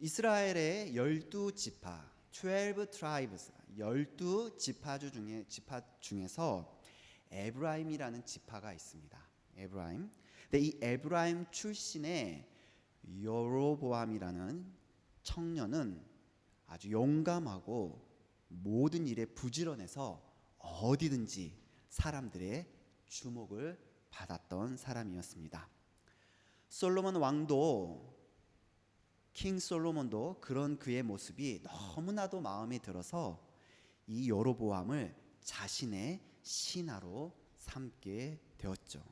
이스라엘의 12지파, 12 tribes, 12지파 중에서 에브라임이라는 지파가 있습니다. 에브라임. 근데 이 에브라임 출신의 여로보암이라는 청년은 아주 용감하고 모든 일에 부지런해서 어디든지 사람들의 주목을 받았던 사람이었습니다. 솔로몬 왕도, 킹 솔로몬도 그런 그의 모습이 너무나도 마음에 들어서 이 여로보암을 자신의 신하로 삼게 되었죠.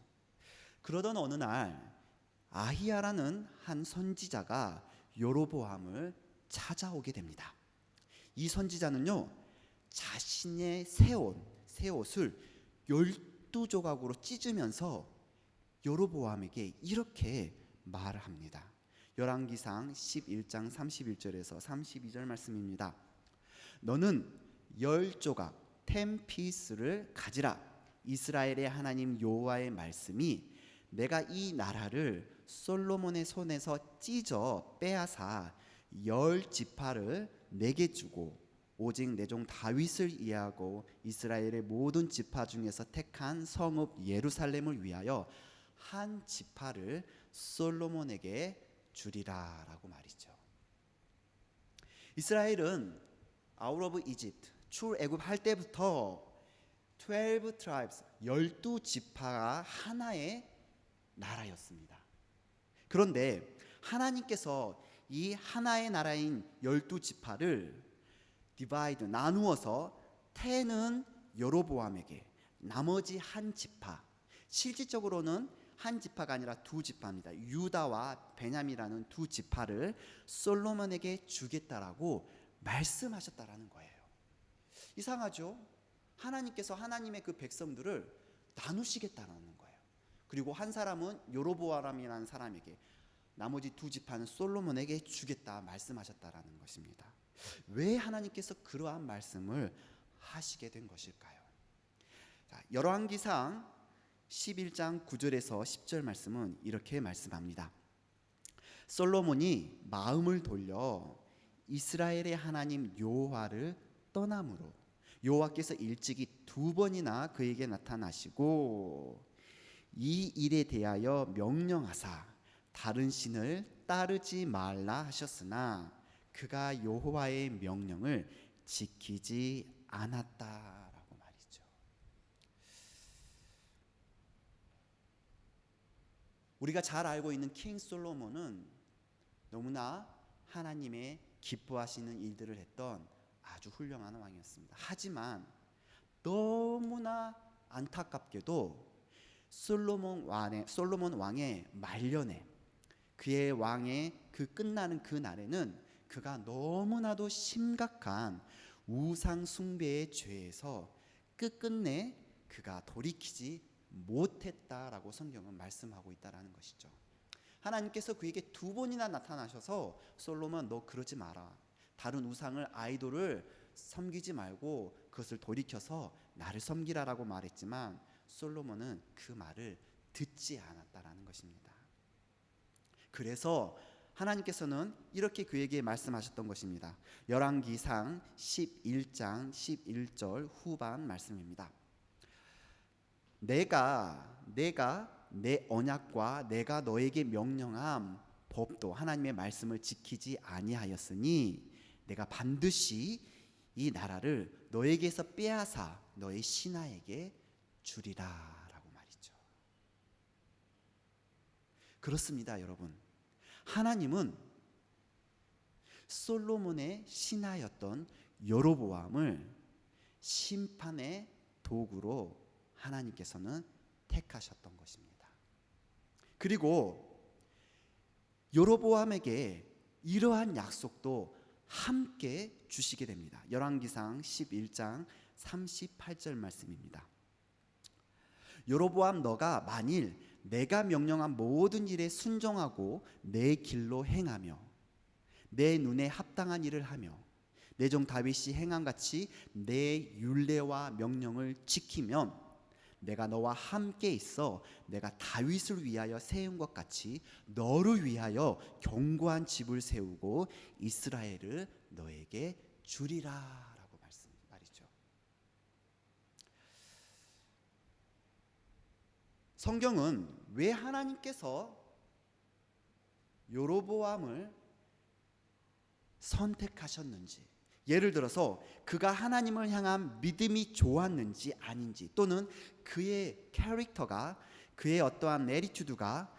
그러던 어느 날 아히야라는 한 선지자가 여로보암을 찾아오게 됩니다. 이 선지자는요, 자신의 새 옷을 12조각으로 찢으면서 여로보암에게 이렇게 말을 합니다. 열왕기상 11장 31절에서 32절 말씀입니다. 너는 10조각 10피스를 가지라. 이스라엘의 하나님 여호와의 말씀이 내가 이 나라를 솔로몬의 손에서 찢어 빼앗아 10지파를 내게 주고 오직 내 종 다윗을 이해하고 이스라엘의 모든 지파 중에서 택한 성읍 예루살렘을 위하여 한 지파를 솔로몬에게 주리라 라고 말이죠. 이스라엘은 out of Egypt, 출애굽할 때부터 12 tribes, 12지파가 하나의 나라였습니다. 그런데 하나님께서 이 하나의 나라인 12지파를 디바이드, 나누어서 10은 여로보암에게, 나머지 한 지파, 실질적으로는 한 지파가 아니라 두 지파입니다. 유다와 베냐민이라는 두 지파를 솔로몬에게 주겠다라고 말씀하셨다라는 거예요. 이상하죠? 하나님께서 하나님의 그 백성들을 나누시겠다라는 거예요. 그리고 한 사람은 여로보암이라는 사람에게, 나머지 두 지파는 솔로몬에게 주겠다 말씀하셨다라는 것입니다. 왜 하나님께서 그러한 말씀을 하시게 된 것일까요? 열왕기상 11장 9절에서 10절 말씀은 이렇게 말씀합니다. 솔로몬이 마음을 돌려 이스라엘의 하나님 여호와를 떠남으로 여호와께서 일찍이 2번이나 그에게 나타나시고 이 일에 대하여 명령하사 다른 신을 따르지 말라 하셨으나 그가 여호와의 명령을 지키지 않았다라고 말이죠. 우리가 잘 알고 있는 킹 솔로몬은 너무나 하나님의 기뻐하시는 일들을 했던 아주 훌륭한 왕이었습니다. 하지만 너무나 안타깝게도 솔로몬 왕의 말년에, 그의 왕의 그 끝나는 그 날에는 그가 너무나도 심각한 우상 숭배의 죄에서 끝끝내 그가 돌이키지 못했다라고 성경은 말씀하고 있다라는 것이죠. 하나님께서 그에게 2번이나 나타나셔서 솔로몬 너 그러지 마라. 다른 우상을, 아이돌을 섬기지 말고 그것을 돌이켜서 나를 섬기라라고 말했지만 솔로몬은 그 말을 듣지 않았다라는 것입니다. 그래서 하나님께서는 이렇게 그에게 말씀하셨던 것입니다. 열왕기상 11장 11절 후반 말씀입니다. 내가 내 언약과 내가 너에게 명령한 법도, 하나님의 말씀을 지키지 아니하였으니 내가 반드시 이 나라를 너에게서 빼앗아 너의 신하에게 주리라 라고 말이죠. 그렇습니다, 여러분. 하나님은 솔로몬의 신하였던 여로보암을 심판의 도구로 하나님께서는 택하셨던 것입니다. 그리고 여로보암에게 이러한 약속도 함께 주시게 됩니다. 열왕기상 11장 38절 말씀입니다. 여로보암 너가 만일 내가 명령한 모든 일에 순종하고 내 길로 행하며 내 눈에 합당한 일을 하며 내 종 다윗이 행한 같이 내 율례와 명령을 지키면 내가 너와 함께 있어 내가 다윗을 위하여 세운 것 같이 너를 위하여 견고한 집을 세우고 이스라엘을 너에게 주리라라고 말이죠. 성경은 왜 하나님께서 여로보암을 선택하셨는지, 예를 들어서 그가 하나님을 향한 믿음이 좋았는지 아닌지, 또는 그의 캐릭터가, 그의 어떠한 내리튜드가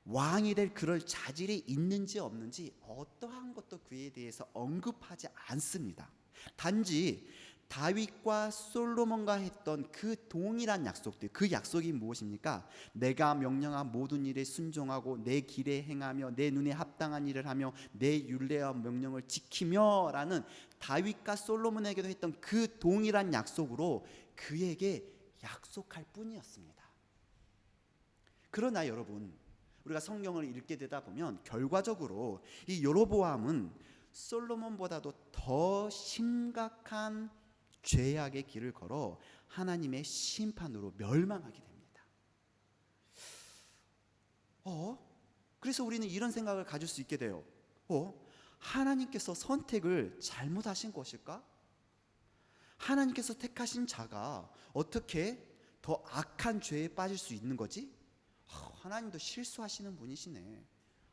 왕이 될 그럴 자질이 있는지 없는지 어떠한 것도 그에 대해서 언급하지 않습니다. 단지 다윗과 솔로몬과 했던 그 동일한 약속들, 그 약속이 무엇입니까? 내가 명령한 모든 일에 순종하고 내 길에 행하며 내 눈에 합당한 일을 하며 내 율례와 명령을 지키며 라는 다윗과 솔로몬에게도 했던 그 동일한 약속으로 그에게 약속할 뿐이었습니다. 그러나 여러분, 우리가 성경을 읽게 되다 보면 결과적으로 이 여로보암은 솔로몬보다도 더 심각한 죄악의 길을 걸어 하나님의 심판으로 멸망하게 됩니다. 그래서 우리는 이런 생각을 가질 수 있게 돼요. 하나님께서 선택을 잘못하신 것일까? 하나님께서 택하신 자가 어떻게 더 악한 죄에 빠질 수 있는 거지? 하나님도 실수하시는 분이시네,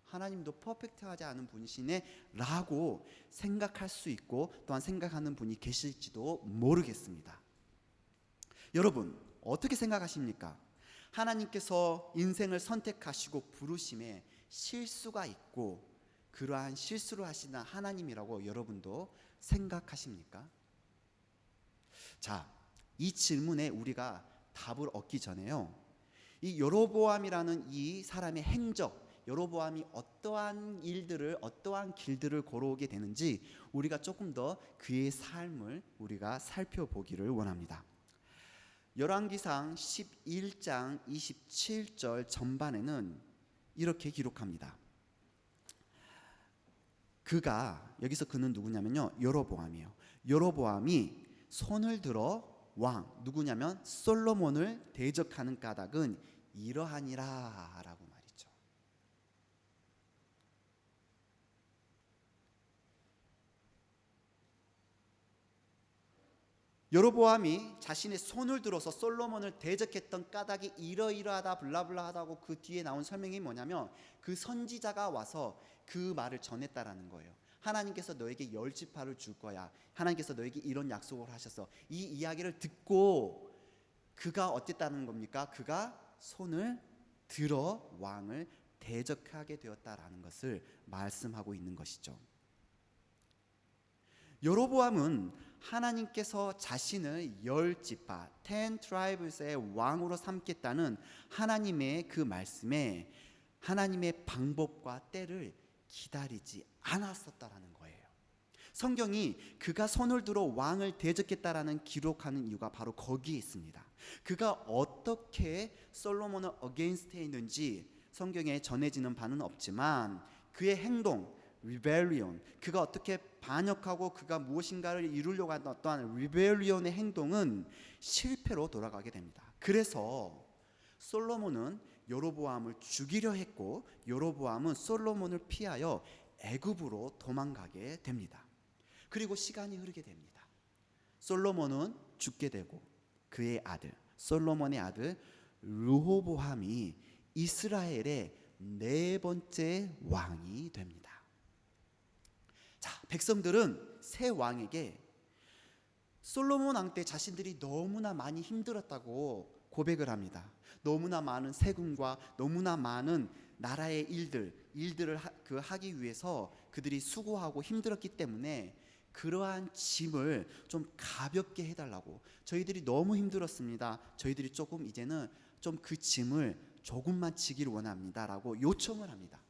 하나님도 퍼펙트하지 않은 분이시네 라고 생각할 수 있고, 또한 생각하는 분이 계실지도 모르겠습니다. 여러분, 어떻게 생각하십니까? 하나님께서 인생을 선택하시고 부르심에 실수가 있고 그러한 실수를 하시는 하나님이라고 여러분도 생각하십니까? 자, 이 질문에 우리가 답을 얻기 전에요, 이 여로보암이라는 이 사람의 행적, 여로보암이 어떠한 일들을, 어떠한 길들을 걸어오게 되는지 우리가 조금 더 그의 삶을 우리가 살펴보기를 원합니다. 열왕기상 11장 27절 전반에는 이렇게 기록합니다. 여기서 그는 누구냐면요, 여로보암이에요. 여로보암이 손을 들어 왕, 누구냐면 솔로몬을 대적하는 까닭은 이러하니라 라고 말이죠. 여로보암이 자신의 손을 들어서 솔로몬을 대적했던 까닭이 이러이러하다 블라블라하다고 그 뒤에 나온 설명이 뭐냐면, 그 선지자가 와서 그 말을 전했다라는 거예요. 하나님께서 너에게 10지파를 줄 거야, 하나님께서 너에게 이런 약속을 하셔서, 이 이야기를 듣고 그가 어땠다는 겁니까? 그가 손을 들어 왕을 대적하게 되었다라는 것을 말씀하고 있는 것이죠. 여로보암은 하나님께서 자신을 10지파 10 트라이브스의 왕으로 삼겠다는 하나님의 그 말씀에 하나님의 방법과 때를 기다리지 않았었다라는 거예요. 성경이 그가 손을 들어 왕을 대적했다라는 기록하는 이유가 바로 거기에 있습니다. 그가 어떻게 솔로몬을 어게인스트 했는지 성경에 전해지는 바는 없지만 그의 행동, 리벨리온, 그가 어떻게 반역하고 그가 무엇인가를 이루려고 하던 어떠한 리벨리온의 행동은 실패로 돌아가게 됩니다. 그래서 솔로몬은 여로보암을 죽이려 했고, 여로보암은 솔로몬을 피하여 애굽으로 도망가게 됩니다. 그리고 시간이 흐르게 됩니다. 솔로몬은 죽게 되고 그의 아들, 솔로몬의 아들 르호보암이 이스라엘의 4번째 왕이 됩니다. 자, 백성들은 새 왕에게 솔로몬 왕 때 자신들이 너무나 많이 힘들었다고 고백을 합니다. 너무나 많은 세금과 너무나 많은 나라의 일들을 하기 위해서 그들이 수고하고 힘들었기 때문에 그러한 짐을 좀 가볍게 해달라고, 저희들이 너무 힘들었습니다, 저희들이 조금 이제는 좀 그 짐을 조금만 지기를 원합니다 라고 요청을 합니다.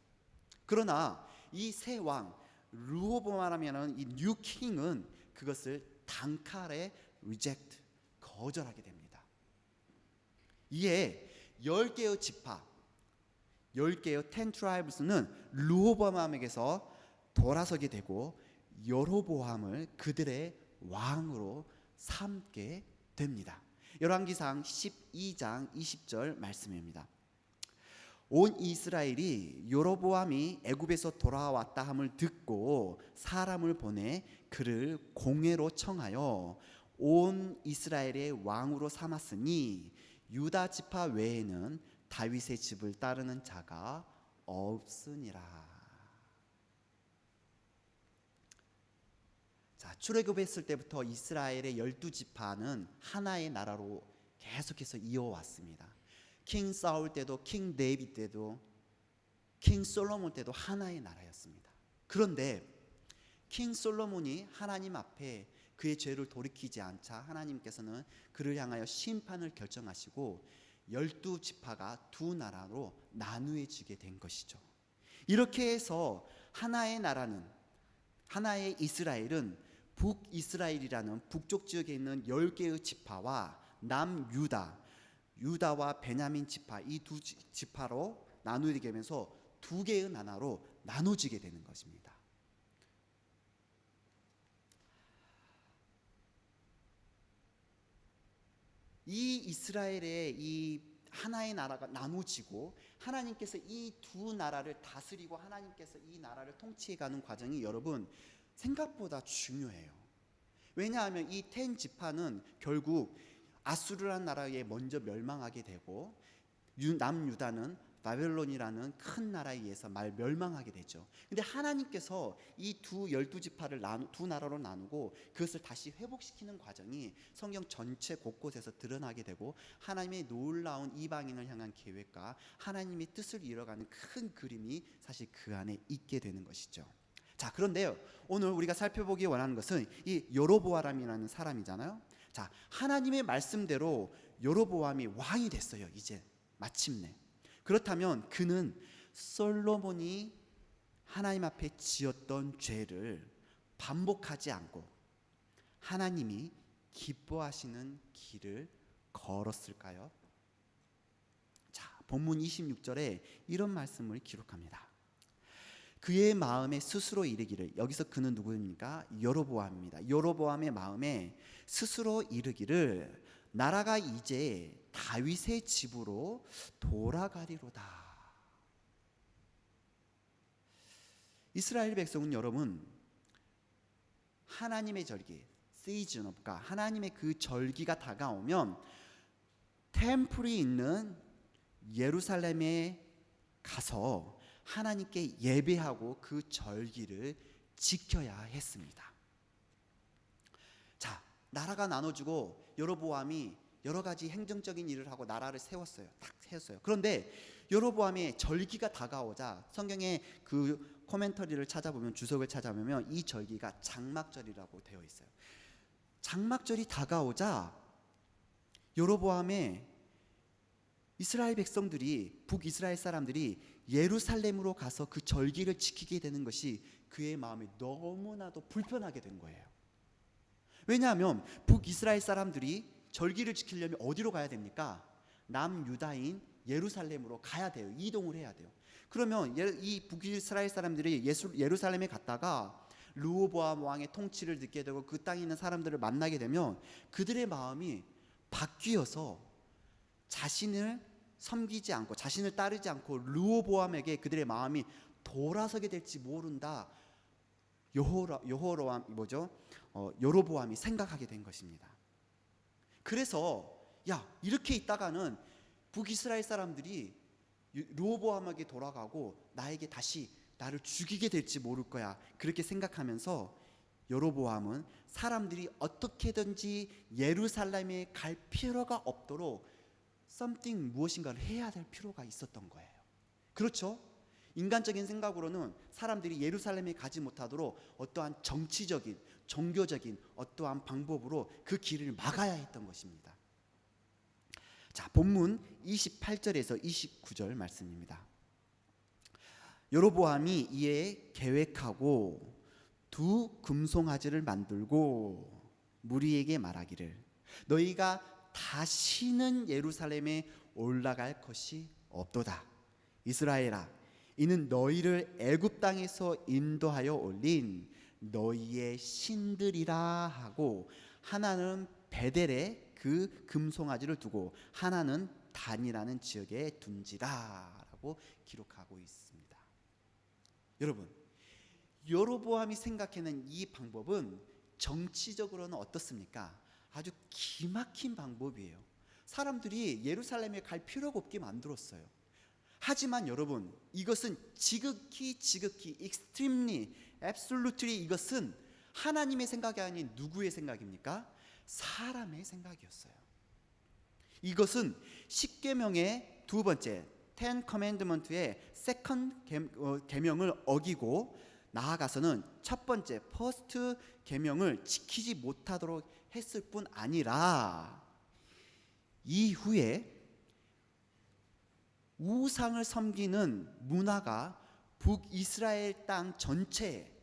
그러나 이 새 왕 르호보암이라는 이 뉴 킹은 그것을 단칼에 reject, 거절하게 됩니다. 이에 10개의 지파, 10개의 10 트라이브스는 르호보암에게서 돌아서게 되고 여로보암을 그들의 왕으로 삼게 됩니다. 열왕기상 12장 20절 말씀입니다. 온 이스라엘이 여로보암이 애굽에서 돌아왔다 함을 듣고 사람을 보내 그를 공회로 청하여 온 이스라엘의 왕으로 삼았으니 유다 지파 외에는 다윗의 집을 따르는 자가 없으니라. 자, 출애굽했을 때부터 이스라엘의 12지파는 하나의 나라로 계속해서 이어왔습니다. 킹 사울 때도, 킹 데이빗 때도, 킹 솔로몬 때도 하나의 나라였습니다. 그런데 킹 솔로몬이 하나님 앞에 그의 죄를 돌이키지 않자 하나님께서는 그를 향하여 심판을 결정하시고 12지파가 두 나라로 나누어지게 된 것이죠. 이렇게 해서 하나의 나라는, 하나의 이스라엘은 북이스라엘이라는 북쪽 지역에 있는 10개의 지파와 유다와 베냐민 지파, 이 두 지파로 나누게 되면서 두 개의 나라로 나눠지게 되는 것입니다. 이 이스라엘의 이 하나의 나라가 나눠지고 하나님께서 이 두 나라를 다스리고 하나님께서 이 나라를 통치해가는 과정이 여러분 생각보다 중요해요. 왜냐하면 이 10 지파는 결국 아수르라는 나라에 먼저 멸망하게 되고 남유다는 바벨론이라는 큰 나라에 의해서 멸망하게 되죠. 근데 하나님께서 이 12지파를 두 나라로 나누고 그것을 다시 회복시키는 과정이 성경 전체 곳곳에서 드러나게 되고 하나님의 놀라운 이방인을 향한 계획과 하나님의 뜻을 이뤄가는 큰 그림이 사실 그 안에 있게 되는 것이죠. 자, 그런데요, 오늘 우리가 살펴보기 원하는 것은 이 여로보암이라는 사람이잖아요. 자, 하나님의 말씀대로 여로보암이 왕이 됐어요. 이제 마침내. 그렇다면 그는 솔로몬이 하나님 앞에 지었던 죄를 반복하지 않고 하나님이 기뻐하시는 길을 걸었을까요? 자, 본문 26절에 이런 말씀을 기록합니다. 그의 마음에 스스로 이르기를, 여기서 그는 누구입니까? 여로보암입니다. 여로보암의 마음에 스스로 이르기를 나라가 이제 다윗의 집으로 돌아가리로다. 이스라엘 백성은 여러분 하나님의 절기, 시즌 오브 갓, 하나님의 그 절기가 다가오면 템플이 있는 예루살렘에 가서 하나님께 예배하고 그 절기를 지켜야 했습니다. 자, 나라가 나눠지고 여로보암이 여러 가지 행정적인 일을 하고 나라를 세웠어요. 딱 세웠어요. 그런데 여로보암의 절기가 다가오자 성경의 그 코멘터리를 찾아보면, 주석을 찾아보면 이 절기가 장막절이라고 되어 있어요. 장막절이 다가오자 여로보암의 이스라엘 백성들이, 북이스라엘 사람들이 예루살렘으로 가서 그 절기를 지키게 되는 것이 그의 마음에 너무나도 불편하게 된 거예요. 왜냐하면 북이스라엘 사람들이 절기를 지키려면 어디로 가야 됩니까? 남유다인 예루살렘으로 가야 돼요. 이동을 해야 돼요. 그러면 이 북이스라엘 사람들이 예루살렘에 갔다가 르호보암 왕의 통치를 듣게 되고 그 땅에 있는 사람들을 만나게 되면 그들의 마음이 바뀌어서 자신을 섬기지 않고 자신을 따르지 않고 르호보암에게 그들의 마음이 돌아서게 될지 모른다. 여로보암이 생각하게 된 것입니다. 그래서 이렇게 있다가는 북이스라엘 사람들이 르호보암에게 돌아가고 나에게 다시 나를 죽이게 될지 모를 거야. 그렇게 생각하면서 여로보암은 사람들이 어떻게든지 예루살렘에 갈 필요가 없도록 무엇인가를 해야 될 필요가 있었던 거예요. 그렇죠? 인간적인 생각으로는 사람들이 예루살렘에 가지 못하도록 어떠한 정치적인, 종교적인 어떠한 방법으로 그 길을 막아야 했던 것입니다. 자, 본문 28절에서 29절 말씀입니다. 여로보암이 이에 계획하고 두 금송아지를 만들고 무리에게 말하기를 너희가 다시는 예루살렘에 올라갈 것이 없도다. 이스라엘아, 이는 너희를 애굽 땅에서 인도하여 올린 너희의 신들이라 하고 하나는 베델에 그 금송아지를 두고 하나는 단이라는 지역에 둔지라라고 기록하고 있습니다. 여러분, 여로보암이 생각해낸 이 방법은 정치적으로는 어떻습니까? 아주 기막힌 방법이에요. 사람들이 예루살렘에 갈 필요가 없게 만들었어요. 하지만 여러분, 이것은 지극히 extremely, absolutely 이것은 하나님의 생각이 아닌 누구의 생각입니까? 사람의 생각이었어요. 이것은 십계명의 두 번째 Ten Commandment의 second 계명을 어기고 나아가서는 첫 번째 first 계명을 지키지 못하도록 했을 뿐 아니라 이후에 우상을 섬기는 문화가 북이스라엘 땅 전체에,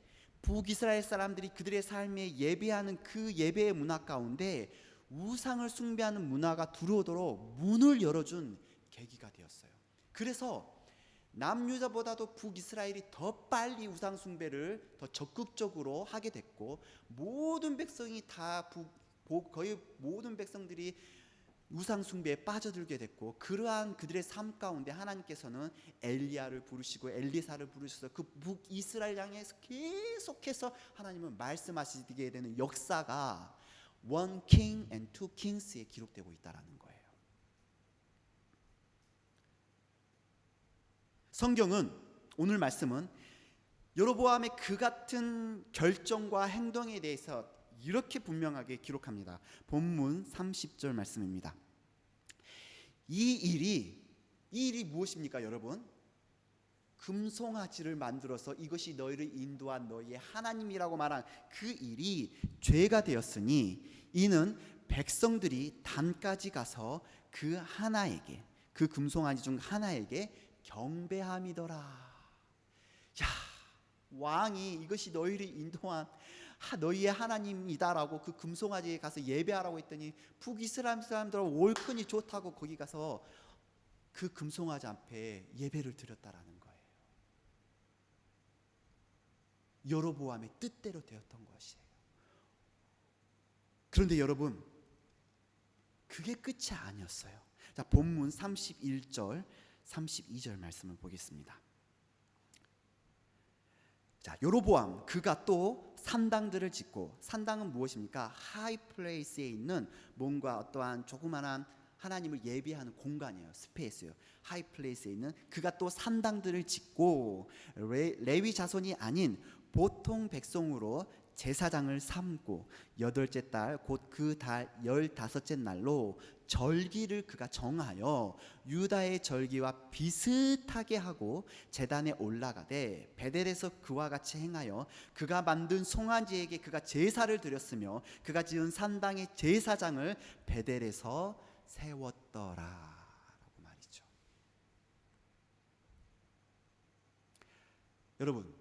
북이스라엘 사람들이 그들의 삶에 예배하는 그 예배의 문화 가운데 우상을 숭배하는 문화가 들어오도록 문을 열어준 계기가 되었어요. 그래서 남유다보다도 북이스라엘이 더 빨리 우상 숭배를 더 적극적으로 하게 됐고, 모든 백성이 다 거의 모든 백성들이 우상 숭배에 빠져들게 됐고, 그러한 그들의 삶 가운데 하나님께서는 엘리야를 부르시고 엘리사를 부르셔서 그 북이스라엘 향해서 계속해서 하나님은 말씀하시게 되는 역사가 One King and Two Kings에 기록되고 있다라는 거예요. 성경은, 오늘 말씀은 여로보암의 그 같은 결정과 행동에 대해서 이렇게 분명하게 기록합니다. 본문 30절 말씀입니다. 이 일이 무엇입니까, 여러분? 금송아지를 만들어서 이것이 너희를 인도한 너희의 하나님이라고 말한 그 일이 죄가 되었으니 이는 백성들이 단까지 가서 그 하나에게, 그 금송아지 중 하나에게 경배함이더라. 야, 왕이 이것이 너희를 인도한 너희의 하나님이다라고 그 금송아지에 가서 예배하라고 했더니 북이스라엘 사람들은 올큰이 좋다고 거기 가서 그 금송아지 앞에 예배를 드렸다라는 거예요. 여로보암의 뜻대로 되었던 것이에요. 그런데 여러분, 그게 끝이 아니었어요. 자, 본문 31절 32절 말씀을 보겠습니다. 자, 여로보암 그가 또 산당들을 짓고, 산당은 무엇입니까? 하이 플레이스에 있는 뭔가 어떠한 조그만한 하나님을 예배하는 공간이에요. 스페이스예요. 하이 플레이스에 있는 그가 또 산당들을 짓고 레위 자손이 아닌 보통 백성으로 제사장을 삼고 여덟째 달 곧 그 달 15째 날로 절기를 그가 정하여 유다의 절기와 비슷하게 하고 제단에 올라가되 베델에서 그와 같이 행하여 그가 만든 송아지에게 그가 제사를 드렸으며 그가 지은 산당의 제사장을 베델에서 세웠더라 라고 말이죠. 여러분,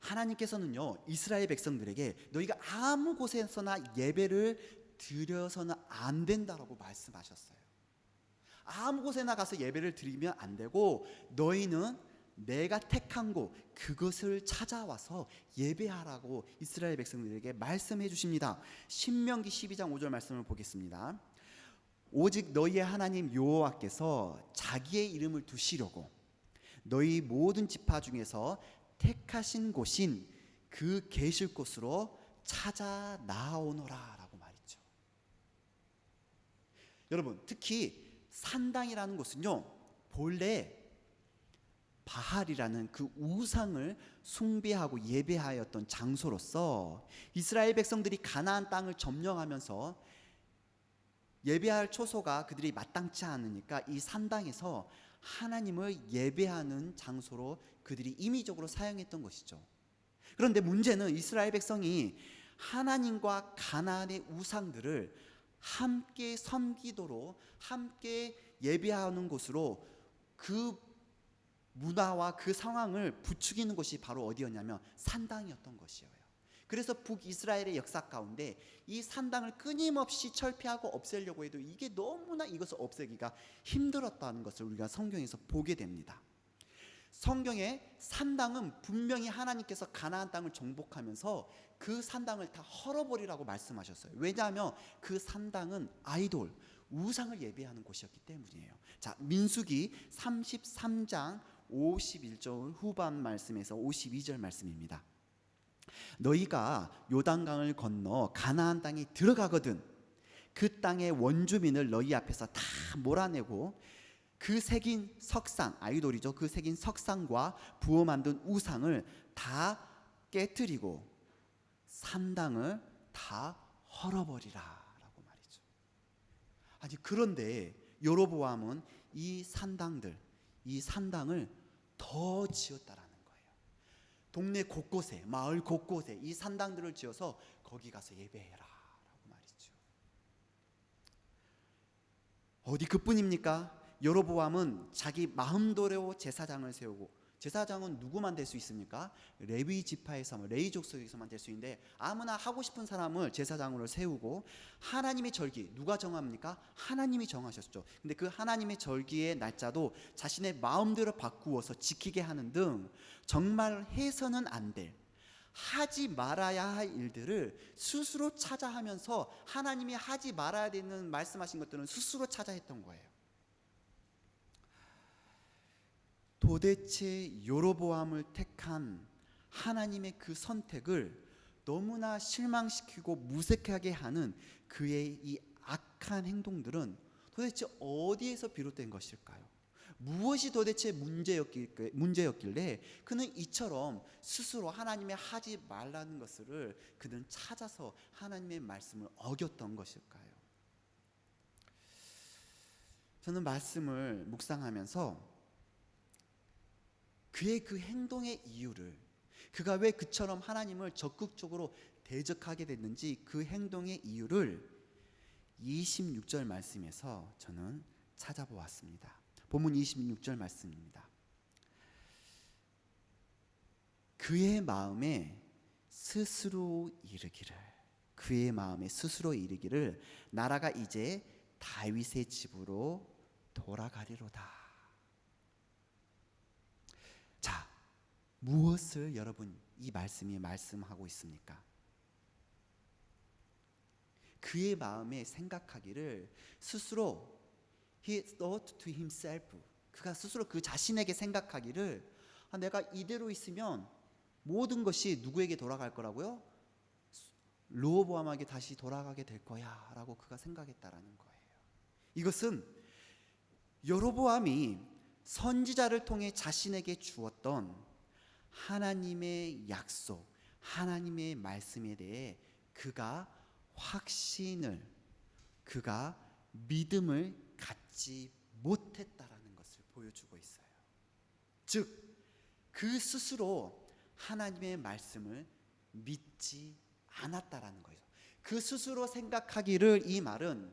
하나님께서는요 이스라엘 백성들에게 너희가 아무 곳에서나 예배를 드려서는 안 된다라고 말씀하셨어요. 아무 곳에나 가서 예배를 드리면 안 되고 너희는 내가 택한 곳 그것을 찾아와서 예배하라고 이스라엘 백성들에게 말씀해 주십니다. 신명기 12장 5절 말씀을 보겠습니다. 오직 너희의 하나님 여호와께서 자기의 이름을 두시려고 너희 모든 지파 중에서 택하신 곳인 그 계실 곳으로 찾아 나오노라 라고 말이죠. 여러분, 특히 산당이라는 곳은요 본래 바할이라는 그 우상을 숭배하고 예배하였던 장소로서 이스라엘 백성들이 가나안 땅을 점령하면서 예배할 초소가 그들이 마땅치 않으니까 이 산당에서 하나님을 예배하는 장소로 그들이 임의적으로 사용했던 것이죠. 그런데 문제는 이스라엘 백성이 하나님과 가나안의 우상들을 함께 섬기도록 함께 예배하는 곳으로 그 문화와 그 상황을 부추기는 것이 바로 어디였냐면 산당이었던 것이에요. 그래서 북이스라엘의 역사 가운데 이 산당을 끊임없이 철폐하고 없애려고 해도 이게 너무나 이것을 없애기가 힘들었다는 것을 우리가 성경에서 보게 됩니다. 성경의 산당은 분명히 하나님께서 가나안 땅을 정복하면서 그 산당을 다 헐어버리라고 말씀하셨어요. 왜냐하면 그 산당은 아이돌, 우상을 예배하는 곳이었기 때문이에요. 자, 민수기 33장 51절 후반 말씀에서 52절 말씀입니다. 너희가 요단강을 건너 가나안 땅에 들어가거든 그 땅의 원주민을 너희 앞에서 다 몰아내고 그 새긴 석상, 아이돌이죠. 그 새긴 석상과 부어 만든 우상을 다 깨뜨리고 산당을 다 헐어버리라 라고 말이죠. 아니 그런데 여로보암은 이 산당을 더 지었다라는 거예요. 동네 곳곳에, 마을 곳곳에 이 산당들을 지어서 거기 가서 예배해라 라고 말이죠. 어디 그뿐입니까? 여로보암은 자기 마음대로 제사장을 세우고, 제사장은 누구만 될 수 있습니까? 레위 지파에서, 레위 족속에서만 될 수 있는데 아무나 하고 싶은 사람을 제사장으로 세우고, 하나님의 절기 누가 정합니까? 하나님이 정하셨죠. 근데 그 하나님의 절기의 날짜도 자신의 마음대로 바꾸어서 지키게 하는 등 정말 해서는 안 될, 하지 말아야 할 일들을 스스로 찾아 하면서 하나님이 하지 말아야 되는 말씀하신 것들은 스스로 찾아 했던 거예요. 도대체 여로보암을 택한 하나님의 그 선택을 너무나 실망시키고 무색하게 하는 그의 이 악한 행동들은 도대체 어디에서 비롯된 것일까요? 무엇이 도대체 문제였길래 그는 이처럼 스스로 하나님의 하지 말라는 것을 그는 찾아서 하나님의 말씀을 어겼던 것일까요? 저는 말씀을 묵상하면서 그의 그 행동의 이유를, 그가 왜 그처럼 하나님을 적극적으로 대적하게 됐는지 그 행동의 이유를 26절 말씀에서 저는 찾아보았습니다. 본문 26절 말씀입니다. 그의 마음에 스스로 이르기를 나라가 이제 다윗의 집으로 돌아가리로다. 자, 무엇을 여러분 이 말씀이 말씀하고 있습니까? 그의 마음에 생각하기를 스스로 he thought to himself, 그가 스스로 그 자신에게 생각하기를 내가 이대로 있으면 모든 것이 누구에게 돌아갈 거라고요? 르호보암에게 다시 돌아가게 될 거야 라고 그가 생각했다라는 거예요. 이것은 여로보암이 선지자를 통해 자신에게 주었던 하나님의 약속, 하나님의 말씀에 대해 그가 믿음을 갖지 못했다라는 것을 보여주고 있어요. 즉, 그 스스로 하나님의 말씀을 믿지 않았다라는 거예요. 그 스스로 생각하기를, 이 말은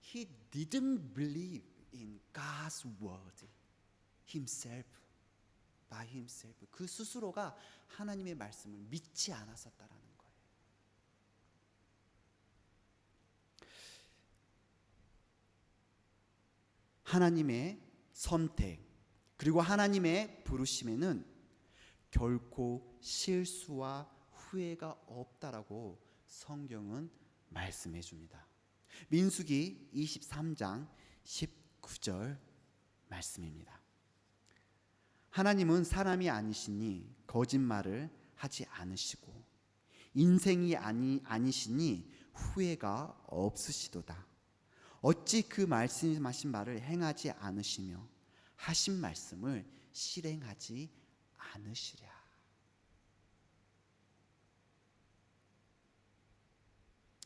he didn't believe in God's word by himself. 그 스스로가 하나님의 말씀을 믿지 않았었다라는 거예요. 하나님의 선택 그리고 하나님의 부르심에는 결코 실수와 후회가 없다라고 성경은 말씀해 줍니다. 민수기 23장 19절 말씀입니다. 하나님은 사람이 아니시니 거짓말을 하지 않으시고 인생이 아니시니 후회가 없으시도다. 어찌 그 말씀하신 말을 행하지 않으시며 하신 말씀을 실행하지 않으시랴.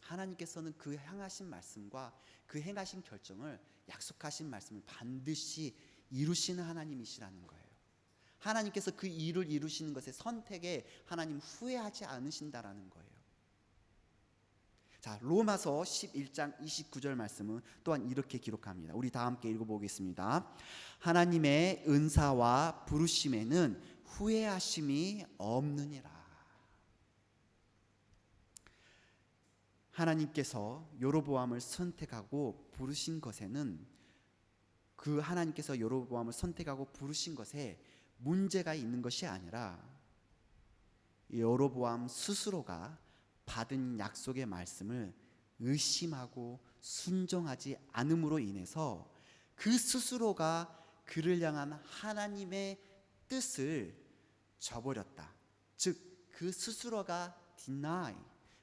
하나님께서는 그 행하신 말씀과 그 행하신 결정을, 약속하신 말씀을 반드시 이루시는 하나님이시라는 거예요. 하나님께서 그 일을 이루시는 것의 선택에 하나님 후회하지 않으신다라는 거예요. 자, 로마서 11장 29절 말씀은 또한 이렇게 기록합니다. 우리 다 함께 읽어보겠습니다. 하나님의 은사와 부르심에는 후회하심이 없느니라. 하나님께서 여로보암을 선택하고 부르신 것에는, 그 하나님께서 여로보암을 선택하고 부르신 것에 문제가 있는 것이 아니라 여로보암 스스로가 받은 약속의 말씀을 의심하고 순종하지 않음으로 인해서 그 스스로가 그를 향한 하나님의 뜻을 저버렸다. 즉 그 스스로가 deny,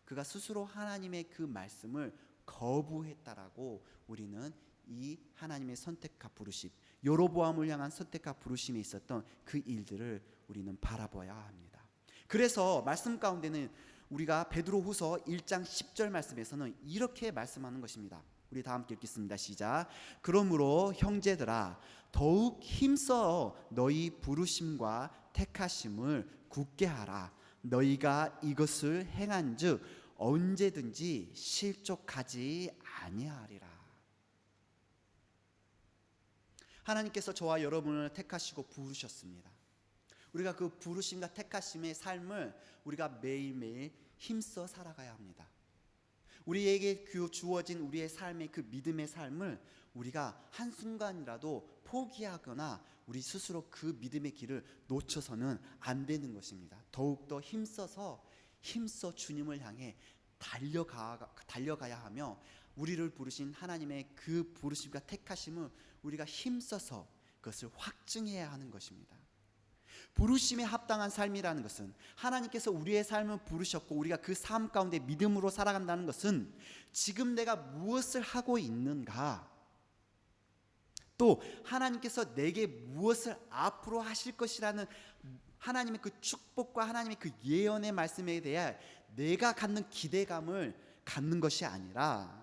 그가 스스로 하나님의 그 말씀을 거부했다라고 우리는 이 하나님의 선택과 부르심, 여로보암을 향한 선택과 부르심에 있었던 그 일들을 우리는 바라봐야 합니다. 그래서 말씀 가운데는 우리가 베드로후서 1장 10절 말씀에서는 이렇게 말씀하는 것입니다. 우리 다 함께 읽겠습니다. 시작. 그러므로 형제들아 더욱 힘써 너희 부르심과 택하심을 굳게 하라. 너희가 이것을 행한즉 언제든지 실족하지 아니하리라. 하나님께서 저와 여러분을 택하시고 부르셨습니다. 우리가 그 부르심과 택하심의 삶을 우리가 매일매일 힘써 살아가야 합니다. 우리에게 주어진 우리의 삶의 그 믿음의 삶을 우리가 한순간이라도 포기하거나 우리 스스로 그 믿음의 길을 놓쳐서는 안 되는 것입니다. 더욱더 힘써 주님을 향해 달려가야 하며 우리를 부르신 하나님의 그 부르심과 택하심을 우리가 힘써서 그것을 확증해야 하는 것입니다. 부르심에 합당한 삶이라는 것은 하나님께서 우리의 삶을 부르셨고 우리가 그 삶 가운데 믿음으로 살아간다는 것은 지금 내가 무엇을 하고 있는가, 또 하나님께서 내게 무엇을 앞으로 하실 것이라는 하나님의 그 축복과 하나님의 그 예언의 말씀에 대해 내가 갖는 기대감을 갖는 것이 아니라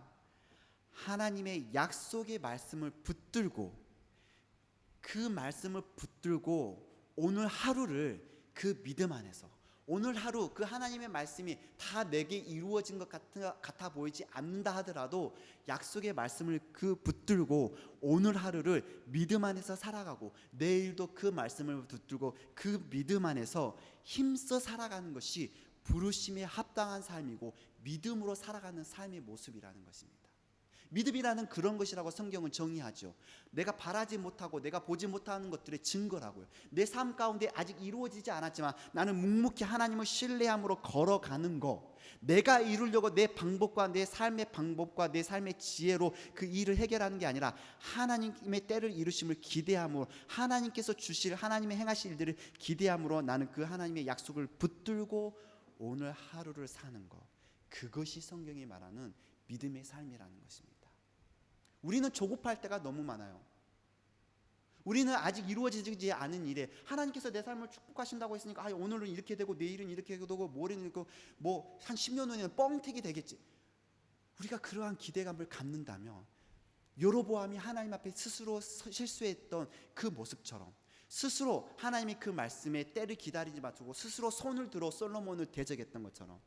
하나님의 약속의 말씀을 붙들고 그 말씀을 붙들고 오늘 하루를 그 믿음 안에서, 오늘 하루 그 하나님의 말씀이 다 내게 이루어진 것 같아 보이지 않는다 하더라도 약속의 말씀을 그 붙들고 오늘 하루를 믿음 안에서 살아가고 내일도 그 말씀을 붙들고 그 믿음 안에서 힘써 살아가는 것이 부르심에 합당한 삶이고 믿음으로 살아가는 삶의 모습이라는 것입니다. 믿음이라는 그런 것이라고 성경은 정의하죠. 내가 바라지 못하고 내가 보지 못하는 것들의 증거라고요. 내 삶 가운데 아직 이루어지지 않았지만 나는 묵묵히 하나님을 신뢰함으로 걸어가는 것, 내가 이루려고 내 방법과 내 삶의 방법과 내 삶의 지혜로 그 일을 해결하는 게 아니라 하나님의 때를 이루심을 기대함으로 하나님께서 주실 하나님의 행하실 일들을 기대함으로 나는 그 하나님의 약속을 붙들고 오늘 하루를 사는 것, 그것이 성경이 말하는 믿음의 삶이라는 것입니다. 우리는 조급할 때가 너무 많아요. 우리는 아직 이루어지지 않은 일에 하나님께서 내 삶을 축복하신다고 했으니까 오늘은 이렇게 되고 내일은 이렇게 되고 모레는 이렇게 뭐 한 10년 후에는 뻥튀기 되겠지. 우리가 그러한 기대감을 갖는다면 여로보암이 하나님 앞에 스스로 실수했던 그 모습처럼 스스로 하나님의 그 말씀에 때를 기다리지 마시고 스스로 손을 들어 솔로몬을 대적했던 것처럼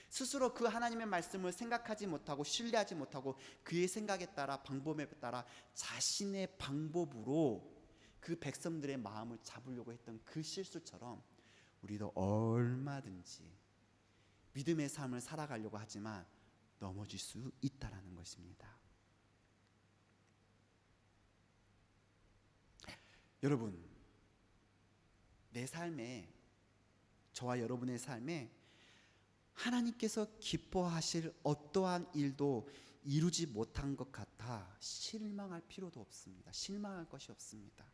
스스로 그 하나님의 말씀을 생각하지 못하고 신뢰하지 못하고 그의 생각에 따라 방법에 따라 자신의 방법으로 그 백성들의 마음을 잡으려고 했던 그 실수처럼 우리도 얼마든지 믿음의 삶을 살아가려고 하지만 넘어질 수 있다라는 것입니다. 여러분, 내 삶에, 저와 여러분의 삶에 하나님께서 기뻐하실 어떠한 일도 이루지 못한 것 같아 실망할 필요도 없습니다. 실망할 것이 없습니다.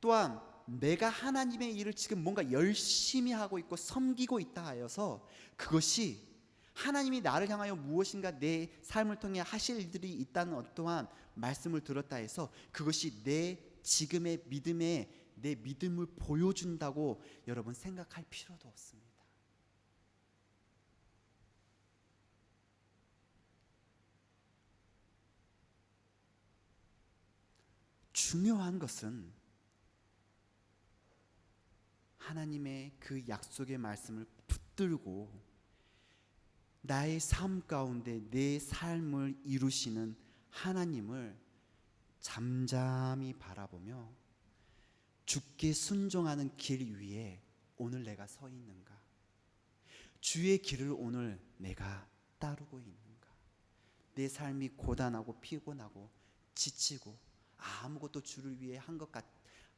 또한 내가 하나님의 일을 지금 뭔가 열심히 하고 있고 섬기고 있다 하여서 그것이 하나님이 나를 향하여 무엇인가 내 삶을 통해 하실 일들이 있다는 어떠한 말씀을 들었다 해서 그것이 내 지금의 믿음에 내 믿음을 보여준다고 여러분 생각할 필요도 없습니다. 중요한 것은 하나님의 그 약속의 말씀을 붙들고 나의 삶 가운데 내 삶을 이루시는 하나님을 잠잠히 바라보며 주께 순종하는 길 위에 오늘 내가 서 있는가? 주의 길을 오늘 내가 따르고 있는가? 내 삶이 고단하고 피곤하고 지치고 아무것도 주를 위해 한 것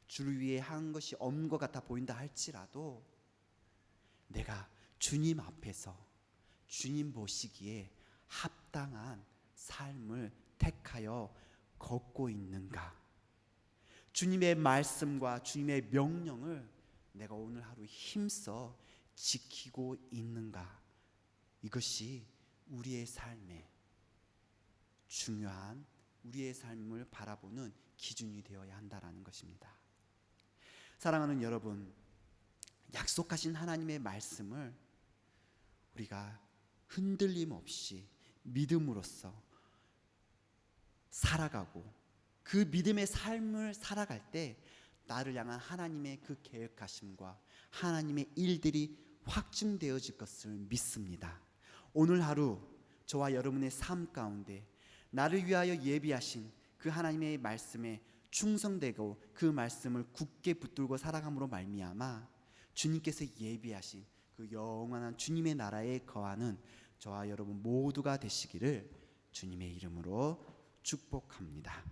주를 위해 한 것이 없는 것 같아 보인다 할지라도 내가 주님 앞에서 주님 보시기에 합당한 삶을 택하여 걷고 있는가? 주님의 말씀과 주님의 명령을 내가 오늘 하루 힘써 지키고 있는가? 이것이 우리의 삶에 중요한, 우리의 삶을 바라보는 기준이 되어야 한다라는 것입니다. 사랑하는 여러분, 약속하신 하나님의 말씀을 우리가 흔들림 없이 믿음으로써 살아가고 그 믿음의 삶을 살아갈 때 나를 향한 하나님의 그 계획하심과 하나님의 일들이 확증되어질 것을 믿습니다. 오늘 하루 저와 여러분의 삶 가운데 나를 위하여 예비하신 그 하나님의 말씀에 충성되고 그 말씀을 굳게 붙들고 살아감으로 말미암아 주님께서 예비하신 그 영원한 주님의 나라에 거하는 저와 여러분 모두가 되시기를 주님의 이름으로 축복합니다.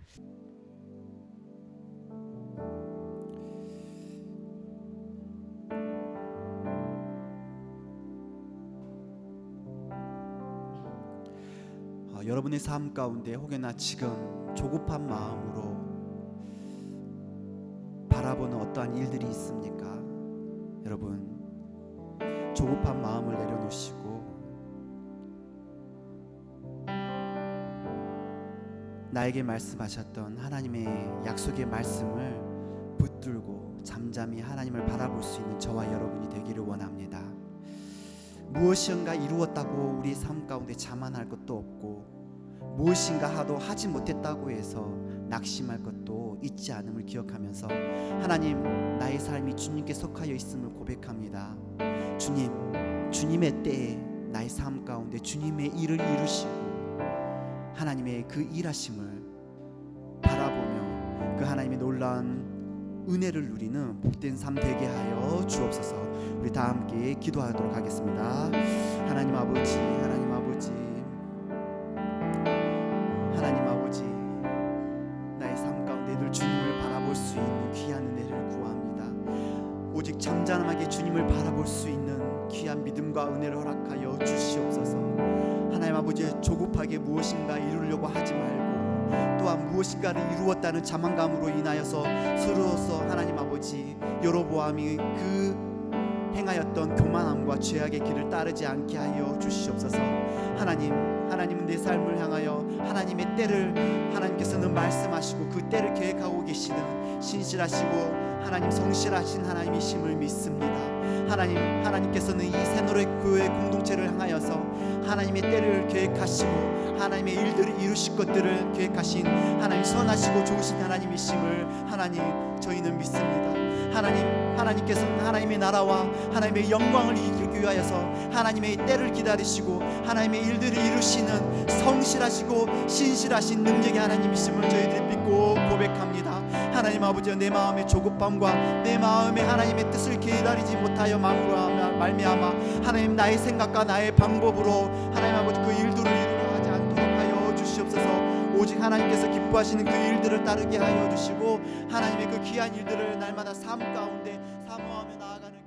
여러분의 삶 가운데 혹여나 지금 조급한 마음으로 바라보는 어떠한 일들이 있습니까? 여러분, 조급한 마음을 내려놓으시고 나에게 말씀하셨던 하나님의 약속의 말씀을 붙들고 잠잠히 하나님을 바라볼 수 있는 저와 여러분이 되기를 원합니다. 무엇인가 이루었다고 우리 삶 가운데 자만할 것도 없고 무엇인가 하도 하지 못했다고 해서 낙심할 것도 있지 않음을 기억하면서 하나님, 나의 삶이 주님께 속하여 있음을 고백합니다. 주님, 주님의 때에 나의 삶 가운데 주님의 일을 이루시고 하나님의 그 일하심을 바라보며 그 하나님의 놀라운 은혜를 누리는 복된 삶 되게 하여 주옵소서. 우리 다 함께 기도하도록 하겠습니다. 하나님 아버지, 하나님 아버지, 하나님 아버지, 나의 삶 가운데 늘 주님을 바라볼 수 있는 귀한 은혜를 구합니다. 오직 잠잠하게 주님을 바라볼 수 있는 귀한 믿음과 은혜를 허락하여 주시옵소서. 하나님 아버지, 조급하게 무엇인가 이루려고 하지 말고 또한 무엇인가를 이루었다는 자만감으로 인하여서 서로서 하나님 아버지 여로보암이 그 행하였던 교만함과 죄악의 길을 따르지 않게 하여 주시옵소서. 하나님은 내 삶을 향하여 하나님의 때를 하나님께서는 말씀하시고 그 때를 계획하고 계시는 신실하시고 하나님 성실하신 하나님이심을 믿습니다. 하나님께서는 이 새노래 교회 공동체를 향하여서 하나님의 때를 계획하시고 하나님의 일들을 이루실 것들을 계획하신 하나님 선하시고 좋으신 하나님이심을 하나님 저희는 믿습니다. 하나님께서는 하나님의 나라와 하나님의 영광을 이루기 위하여서 하나님의 때를 기다리시고 하나님의 일들을 이루시는 성실하시고 신실하신 능력의 하나님이심을 저희들이 믿고 고백합니다. 하나님 아버지, 내 마음의 조급함과 내 마음의 하나님의 뜻을 기다리지 못하여 말미암아 하나님 나의 생각과 나의 방법으로 하나님 아버지 그 일들을 이루려 하지 않도록 하여 주시옵소서. 오직 하나님께서 기뻐하시는 그 일들을 따르게 하여 주시고 하나님의 그 귀한 일들을 날마다 삶 가운데 사모하며 나아가는